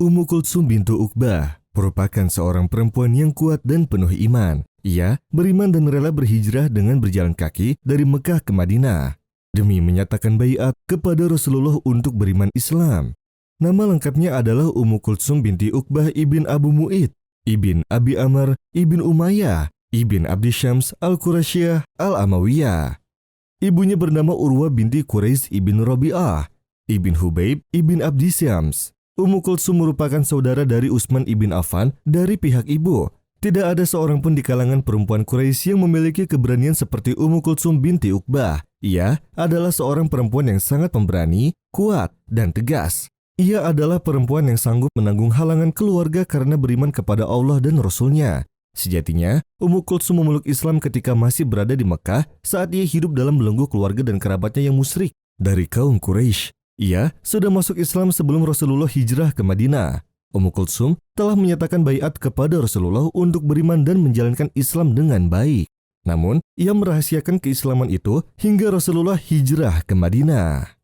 Ummu Kulsum bintu Uqbah merupakan seorang perempuan yang kuat dan penuh iman. Ia beriman dan rela berhijrah dengan berjalan kaki dari Mekah ke Madinah demi menyatakan baiat kepada Rasulullah untuk beriman Islam. Nama lengkapnya adalah Ummu Kulsum binti Uqbah ibn Abu Mu'id, ibn Abi Amr, ibn Umayyah, ibn Abdi Syams al-Qurasyiyah al-Amawiyah. Ibunya bernama Urwah binti Quraisy ibn Rabi'ah, ibn Hubaib ibn Abdi Syams. Ummu Kulsum merupakan saudara dari Utsman ibn Affan dari pihak ibu. Tidak ada seorang pun di kalangan perempuan Quraisy yang memiliki keberanian seperti Ummu Kulsum binti Uqbah. Ia adalah seorang perempuan yang sangat pemberani, kuat, dan tegas. Ia adalah perempuan yang sanggup menanggung halangan keluarga karena beriman kepada Allah dan Rasul-Nya. Sejatinya, Ummu Kulsum memeluk Islam ketika masih berada di Mekah saat ia hidup dalam belenggu keluarga dan kerabatnya yang musyrik dari kaum Quraisy. Ia sudah masuk Islam sebelum Rasulullah hijrah ke Madinah. Ummu Kulsum telah menyatakan baiat kepada Rasulullah untuk beriman dan menjalankan Islam dengan baik. Namun, ia merahasiakan keislaman itu hingga Rasulullah hijrah ke Madinah.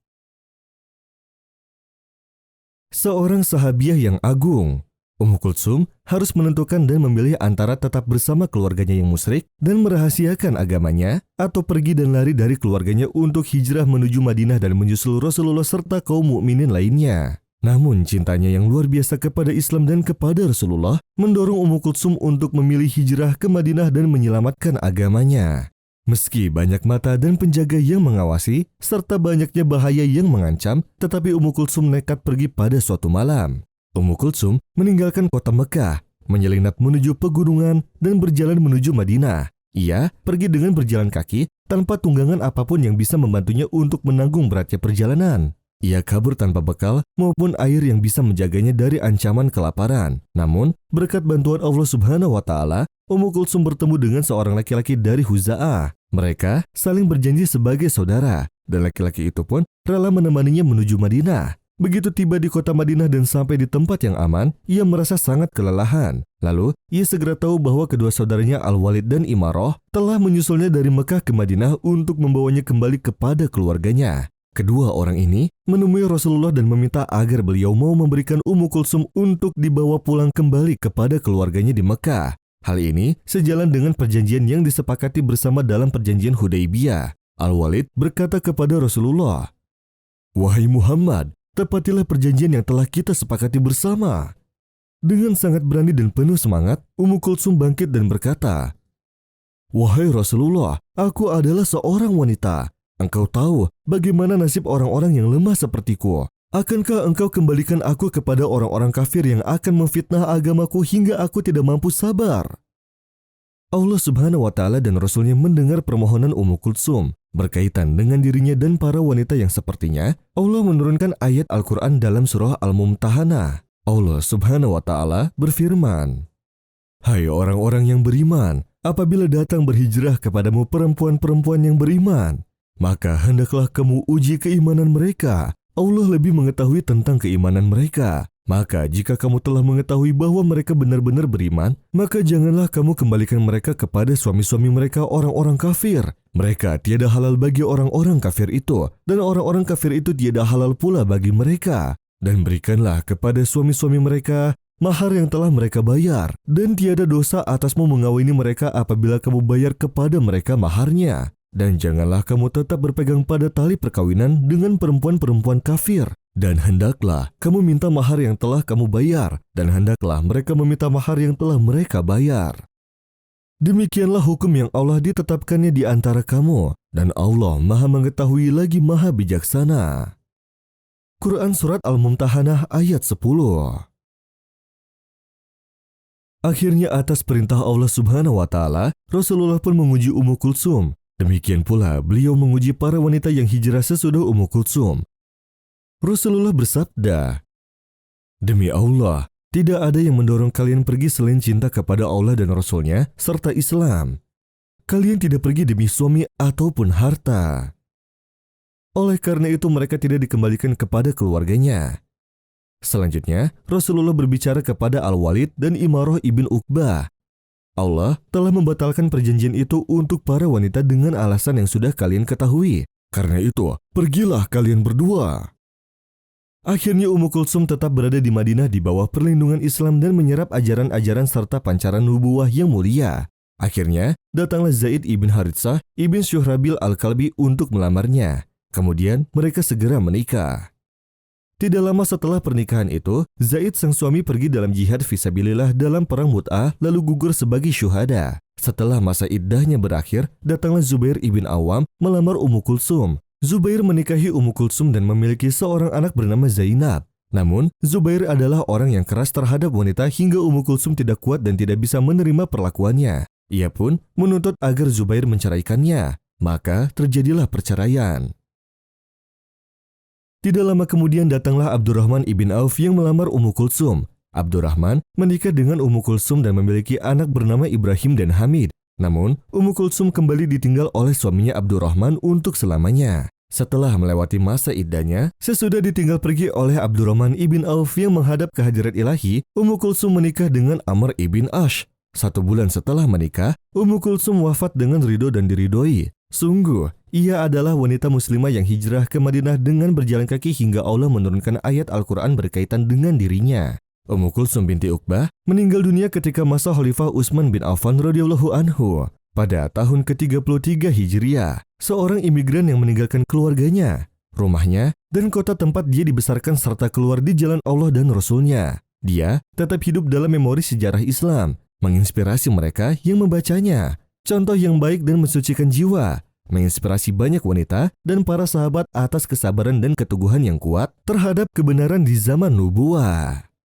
Seorang sahabiah yang agung, Ummu Kulsum harus menentukan dan memilih antara tetap bersama keluarganya yang musyrik dan merahasiakan agamanya atau pergi dan lari dari keluarganya untuk hijrah menuju Madinah dan menyusul Rasulullah serta kaum mukminin lainnya. Namun cintanya yang luar biasa kepada Islam dan kepada Rasulullah mendorong Ummu Kulsum untuk memilih hijrah ke Madinah dan menyelamatkan agamanya. Meski banyak mata dan penjaga yang mengawasi serta banyaknya bahaya yang mengancam, tetapi Ummu Kulsum nekat pergi pada suatu malam. Ummu Kulsum meninggalkan kota Mekah, menyelinap menuju pegunungan dan berjalan menuju Madinah. Ia pergi dengan berjalan kaki tanpa tunggangan apapun yang bisa membantunya untuk menanggung beratnya perjalanan. Ia kabur tanpa bekal maupun air yang bisa menjaganya dari ancaman kelaparan. Namun, berkat bantuan Allah Subhanahu wa Ta'ala, Ummu Kulsum bertemu dengan seorang laki-laki dari Huza'ah. Mereka saling berjanji sebagai saudara, dan laki-laki itu pun rela menemaninya menuju Madinah. Begitu tiba di kota Madinah dan sampai di tempat yang aman, ia merasa sangat kelelahan. Lalu, ia segera tahu bahwa kedua saudaranya Al-Walid dan Imarah telah menyusulnya dari Mekah ke Madinah untuk membawanya kembali kepada keluarganya. Kedua orang ini menemui Rasulullah dan meminta agar beliau mau memberikan Ummu Kulsum untuk dibawa pulang kembali kepada keluarganya di Mekah. Hal ini sejalan dengan perjanjian yang disepakati bersama dalam perjanjian Hudaybiyah. Al-Walid berkata kepada Rasulullah, "Wahai Muhammad, tepatilah perjanjian yang telah kita sepakati bersama." Dengan sangat berani dan penuh semangat, Ummu Kulsum bangkit dan berkata, "Wahai Rasulullah, aku adalah seorang wanita. Engkau tahu bagaimana nasib orang-orang yang lemah sepertiku. Akankah engkau kembalikan aku kepada orang-orang kafir yang akan memfitnah agamaku hingga aku tidak mampu sabar?" Allah Subhanahu wa Ta'ala dan Rasul-Nya mendengar permohonan Ummu Kulsum. Berkaitan dengan dirinya dan para wanita yang sepertinya, Allah menurunkan ayat Al-Quran dalam surah Al-Mumtahanah. Allah Subhanahu wa Ta'ala berfirman, "Hai orang-orang yang beriman, apabila datang berhijrah kepadamu perempuan-perempuan yang beriman, maka hendaklah kamu uji keimanan mereka. Allah lebih mengetahui tentang keimanan mereka. Maka jika kamu telah mengetahui bahwa mereka benar-benar beriman, maka janganlah kamu kembalikan mereka kepada suami-suami mereka orang-orang kafir. Mereka tiada halal bagi orang-orang kafir itu, dan orang-orang kafir itu tiada halal pula bagi mereka. Dan berikanlah kepada suami-suami mereka mahar yang telah mereka bayar, dan tiada dosa atasmu mengawini mereka apabila kamu bayar kepada mereka maharnya. Dan janganlah kamu tetap berpegang pada tali perkawinan dengan perempuan-perempuan kafir. Dan hendaklah kamu minta mahar yang telah kamu bayar, dan hendaklah mereka meminta mahar yang telah mereka bayar. Demikianlah hukum yang Allah ditetapkannya di antara kamu, dan Allah Maha Mengetahui lagi Maha Bijaksana." Quran Surat Al-Mumtahanah ayat 10. Akhirnya atas perintah Allah Subhanahu wa Ta'ala, Rasulullah pun menguji Ummu Kulsum. Demikian pula beliau menguji para wanita yang hijrah sesudah Ummu Kulsum. Rasulullah bersabda, "Demi Allah, tidak ada yang mendorong kalian pergi selain cinta kepada Allah dan Rasul-Nya serta Islam. Kalian tidak pergi demi suami ataupun harta. Oleh karena itu mereka tidak dikembalikan kepada keluarganya." Selanjutnya, Rasulullah berbicara kepada Al-Walid dan Imarah ibn Uqbah. Allah telah membatalkan perjanjian itu untuk para wanita dengan alasan yang sudah kalian ketahui. Karena itu, pergilah kalian berdua. Akhirnya Ummu Kulsum tetap berada di Madinah di bawah perlindungan Islam dan menyerap ajaran-ajaran serta pancaran nubuwah yang mulia. Akhirnya, datanglah Zaid ibn Haritsah ibn Syuhrabil al-Kalbi untuk melamarnya. Kemudian, mereka segera menikah. Tidak lama setelah pernikahan itu, Zaid sang suami pergi dalam jihad fisabilillah dalam perang Mut'ah lalu gugur sebagai syuhada. Setelah masa iddahnya berakhir, datanglah Zubair ibn Awam melamar Ummu Kulsum. Zubair menikahi Ummu Kulsum dan memiliki seorang anak bernama Zainab. Namun, Zubair adalah orang yang keras terhadap wanita hingga Ummu Kulsum tidak kuat dan tidak bisa menerima perlakuannya. Ia pun menuntut agar Zubair menceraikannya. Maka terjadilah perceraian. Tidak lama kemudian datanglah Abdurrahman ibn Auf yang melamar Ummu Kulsum. Abdurrahman menikah dengan Ummu Kulsum dan memiliki anak bernama Ibrahim dan Hamid. Namun, Ummu Kulsum kembali ditinggal oleh suaminya Abdurrahman untuk selamanya. Setelah melewati masa iddahnya, sesudah ditinggal pergi oleh Abdurrahman ibn Auf yang menghadap ke hadirat ilahi, Ummu Kulsum menikah dengan Amr ibn Ash. 1 bulan setelah menikah, Ummu Kulsum wafat dengan ridho dan diridhoi. Sungguh, ia adalah wanita muslimah yang hijrah ke Madinah dengan berjalan kaki hingga Allah menurunkan ayat Al-Quran berkaitan dengan dirinya. Ummu Kulsum binti Uqbah meninggal dunia ketika masa Khalifah Utsman bin Affan radhiyallahu anhu pada tahun ke-33 Hijriah. Seorang imigran yang meninggalkan keluarganya, rumahnya, dan kota tempat dia dibesarkan serta keluar di jalan Allah dan Rasul-Nya. Dia tetap hidup dalam memori sejarah Islam, menginspirasi mereka yang membacanya. Contoh yang baik dan mensucikan jiwa, menginspirasi banyak wanita dan para sahabat atas kesabaran dan keteguhan yang kuat terhadap kebenaran di zaman nubuwah.